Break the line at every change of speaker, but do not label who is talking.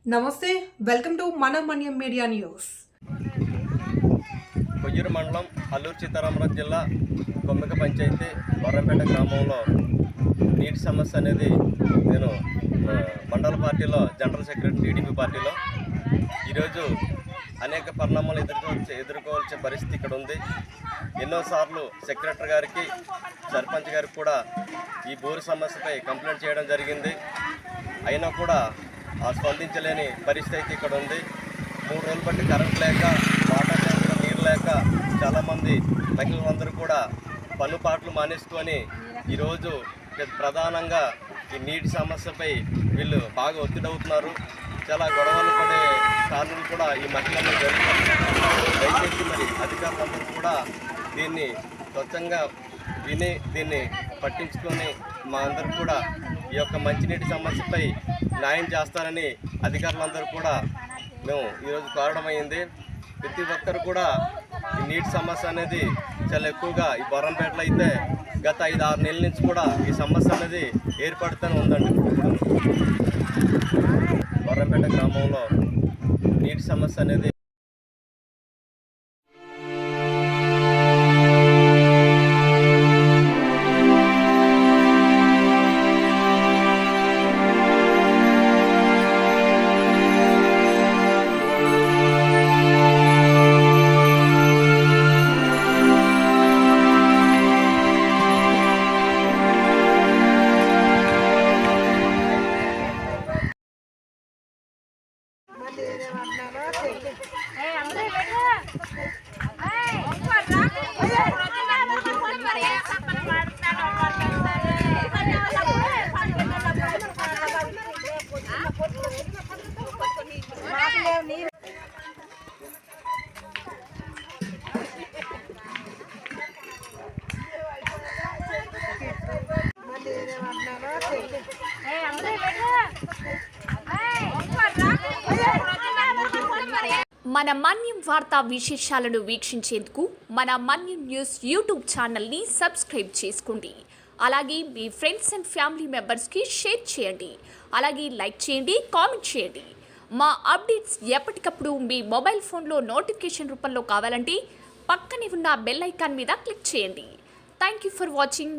నమస్తే, welcome to మన మన్యం media news.
Koyyuru మండలం అల్లూరు సీతారామరాజు జిల్లా కొమ్మిక పంచాయతీ వరంపేట గ్రామంలో నీటి సమస్య అనేది నేను మండల పార్టీలో జనరల్ సెక్రటరీ టీడీపీ పార్టీలో ఈరోజు అనేక పరిణామాలు ఎదుర్కోవాల్సిన పరిస్థితి ఇక్కడ ఉంది. ఎన్నోసార్లు సెక్రటరీ గారికి సర్పంచ్ గారికి కూడా ఈ బోరు సమస్యపై కంప్లైంట్ చేయడం జరిగింది. అయినా కూడా స్పందించలేని పరిస్థితి ఇక్కడ ఉంది. 3 రోజులు బట్టి కరెంట్ లేక, వాటర్ లేక, నీరు లేక చాలామంది మహిళలందరూ కూడా పనుపాట్లు మానేసుకొని ఈరోజు ప్రధానంగా ఈ నీటి సమస్యపై వీళ్ళు బాగా ఒత్తిడవుతున్నారు. చాలా గొడవలు పడే కారణాలు కూడా ఈ మహిళలు జరుగుతున్నారు. దయచేసి మరి అధికారులందరూ కూడా దీన్ని స్వచ్ఛంగా విని దీన్ని పట్టించుకొని మా అందరూ కూడా ఈ యొక్క మంచినీటి సమస్యపై న్యాయం చేస్తారని అధికారులందరూ కూడా మేము ఈరోజు కోరడమైంది. ప్రతి ఒక్కరు కూడా ఈ నీటి సమస్య అనేది చాలా ఎక్కువగా ఈ బొర్రంపేటలో అయితే గత 5-6 నెలల నుంచి కూడా ఈ సమస్య అనేది ఏర్పడుతూనే ఉందండి. బొర్రంపేట గ్రామంలో నీటి సమస్య అనేది
మన మన్యం వార్తా విశేషాలను వీక్షించేందుకు మన మన్యం న్యూస్ యూట్యూబ్ ఛానల్ని సబ్స్క్రైబ్ చేసుకోండి. అలాగే మీ ఫ్రెండ్స్ అండ్ ఫ్యామిలీ మెంబర్స్కి షేర్ చేయండి. అలాగే లైక్ చేయండి, కామెంట్ చేయండి. మా అప్డేట్స్ ఎప్పటికప్పుడు మీ మొబైల్ ఫోన్లో నోటిఫికేషన్ రూపంలో కావాలంటే పక్కనే ఉన్న బెల్ ఐకాన్ మీద క్లిక్ చేయండి. Thank you for watching.